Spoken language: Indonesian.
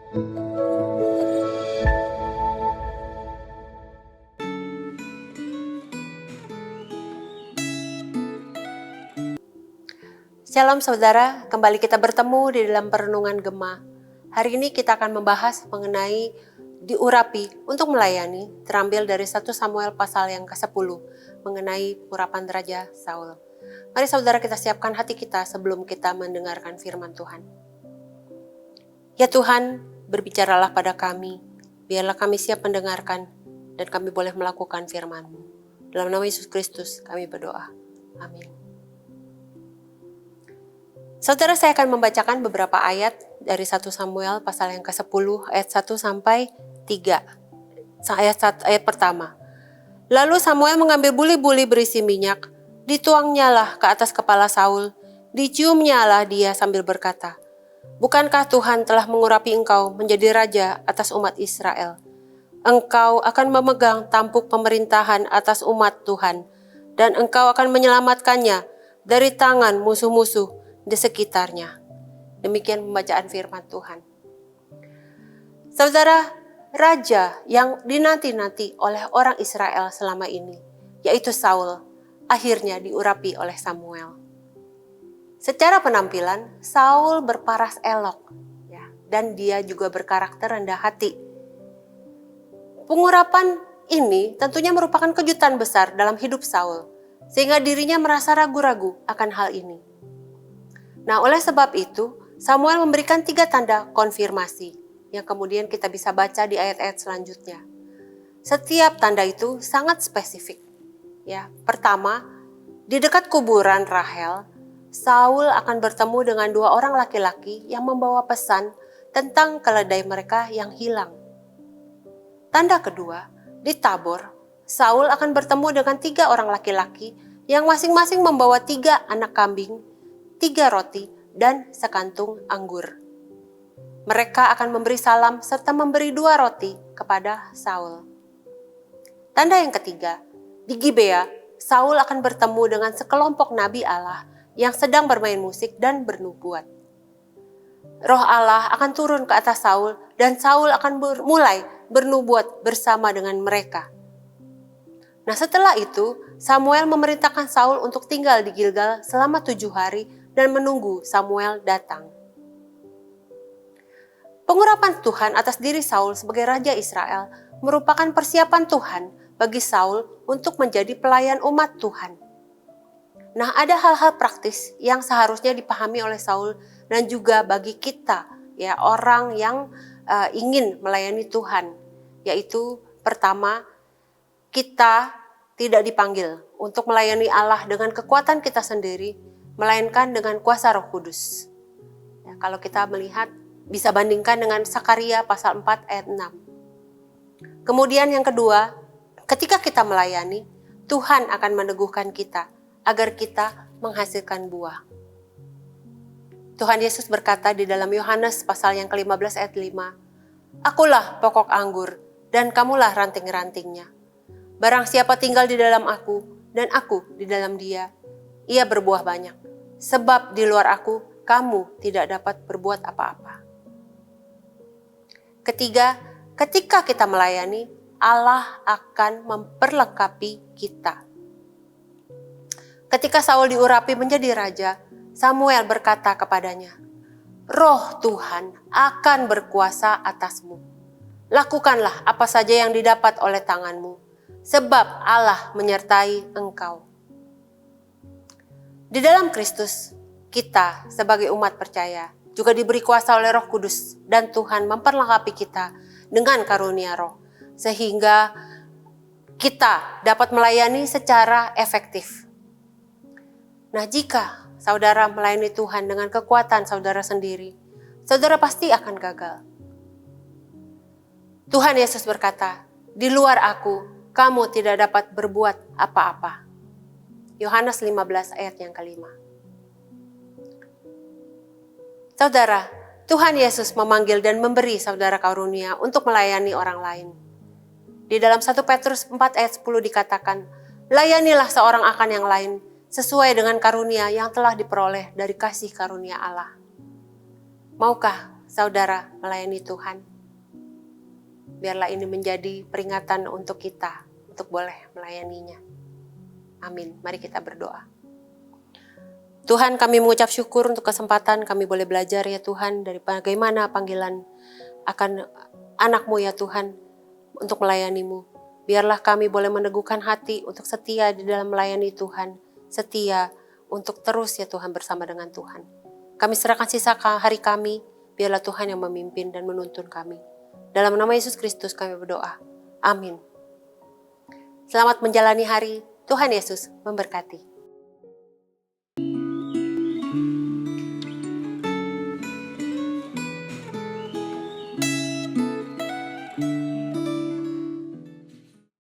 Shalom saudara, kembali kita bertemu di dalam perenungan Gema. Hari ini kita akan membahas mengenai diurapi untuk melayani, terambil dari 1 Samuel pasal yang ke-10, mengenai urapan Raja Saul. Mari saudara kita siapkan hati kita sebelum kita mendengarkan firman Tuhan. Ya Tuhan, berbicaralah pada kami, biarlah kami siap mendengarkan, dan kami boleh melakukan firman-Mu. Dalam nama Yesus Kristus kami berdoa. Amin. Saudara, saya akan membacakan beberapa ayat dari 1 Samuel pasal yang ke-10 ayat 1 sampai 3. Ayat pertama. Lalu Samuel mengambil buli-buli berisi minyak, dituangnyalah ke atas kepala Saul, diciumnyalah dia sambil berkata, "Bukankah Tuhan telah mengurapi engkau menjadi raja atas umat Israel? Engkau akan memegang tampuk pemerintahan atas umat Tuhan, dan engkau akan menyelamatkannya dari tangan musuh-musuh di sekitarnya." Demikian pembacaan firman Tuhan. Saudara, raja yang dinanti-nanti oleh orang Israel selama ini, yaitu Saul, akhirnya diurapi oleh Samuel. Secara penampilan, Saul berparas elok, dan dia juga berkarakter rendah hati. Pengurapan ini tentunya merupakan kejutan besar dalam hidup Saul, sehingga dirinya merasa ragu-ragu akan hal ini. Nah, oleh sebab itu, Samuel memberikan 3 tanda konfirmasi yang kemudian kita bisa baca di ayat-ayat selanjutnya. Setiap tanda itu sangat spesifik. Pertama, di dekat kuburan Rahel, Saul akan bertemu dengan 2 orang laki-laki yang membawa pesan tentang keledai mereka yang hilang. Tanda kedua, di Tabor, Saul akan bertemu dengan 3 orang laki-laki yang masing-masing membawa 3 anak kambing, 3 roti, dan sekantung anggur. Mereka akan memberi salam serta memberi 2 roti kepada Saul. Tanda yang ketiga, di Gibea, Saul akan bertemu dengan sekelompok nabi Allah yang sedang bermain musik dan bernubuat. Roh Allah akan turun ke atas Saul dan Saul akan mulai bernubuat bersama dengan mereka. Nah, setelah itu, Samuel memerintahkan Saul untuk tinggal di Gilgal selama 7 hari dan menunggu Samuel datang. Pengurapan Tuhan atas diri Saul sebagai Raja Israel merupakan persiapan Tuhan bagi Saul untuk menjadi pelayan umat Tuhan. Nah, ada hal-hal praktis yang seharusnya dipahami oleh Saul dan juga bagi kita, orang yang ingin melayani Tuhan, yaitu pertama, kita tidak dipanggil untuk melayani Allah dengan kekuatan kita sendiri, melainkan dengan kuasa Roh Kudus. Kalau kita melihat, bisa bandingkan dengan Sakaria pasal 4 ayat 6. Kemudian yang kedua, ketika kita melayani, Tuhan akan meneguhkan kita agar kita menghasilkan buah. Tuhan Yesus berkata di dalam Yohanes pasal yang ke-15 ayat 5, "Akulah pokok anggur dan kamulah ranting-rantingnya. Barang siapa tinggal di dalam aku dan aku di dalam dia, ia berbuah banyak. Sebab di luar aku, kamu tidak dapat berbuat apa-apa." Ketiga, ketika kita melayani, Allah akan memperlengkapi kita. Ketika Saul diurapi menjadi raja, Samuel berkata kepadanya, "Roh Tuhan akan berkuasa atasmu. Lakukanlah apa saja yang didapat oleh tanganmu, sebab Allah menyertai engkau." Di dalam Kristus, kita sebagai umat percaya juga diberi kuasa oleh Roh Kudus dan Tuhan memperlengkapi kita dengan karunia Roh, sehingga kita dapat melayani secara efektif. Nah, jika saudara melayani Tuhan dengan kekuatan saudara sendiri, saudara pasti akan gagal. Tuhan Yesus berkata, "Di luar aku, kamu tidak dapat berbuat apa-apa." Yohanes 15 ayat yang ke-5. Saudara, Tuhan Yesus memanggil dan memberi saudara karunia untuk melayani orang lain. Di dalam 1 Petrus 4 ayat 10 dikatakan, "Layanilah seorang akan yang lain sesuai dengan karunia yang telah diperoleh dari kasih karunia Allah." Maukah saudara melayani Tuhan. Biarlah ini menjadi peringatan untuk kita, untuk boleh melayaninya. Amin. Mari kita berdoa. Tuhan, kami mengucap syukur untuk kesempatan kami boleh belajar ya Tuhan, dari bagaimana panggilan akan anak-Mu ya Tuhan, untuk melayani-Mu. Biarlah kami boleh meneguhkan hati untuk setia di dalam melayani Tuhan, setia untuk terus ya Tuhan bersama dengan Tuhan. Kami serahkan sisa hari kami, biarlah Tuhan yang memimpin dan menuntun kami. Dalam nama Yesus Kristus kami berdoa. Amin. Selamat menjalani hari. Tuhan Yesus memberkati.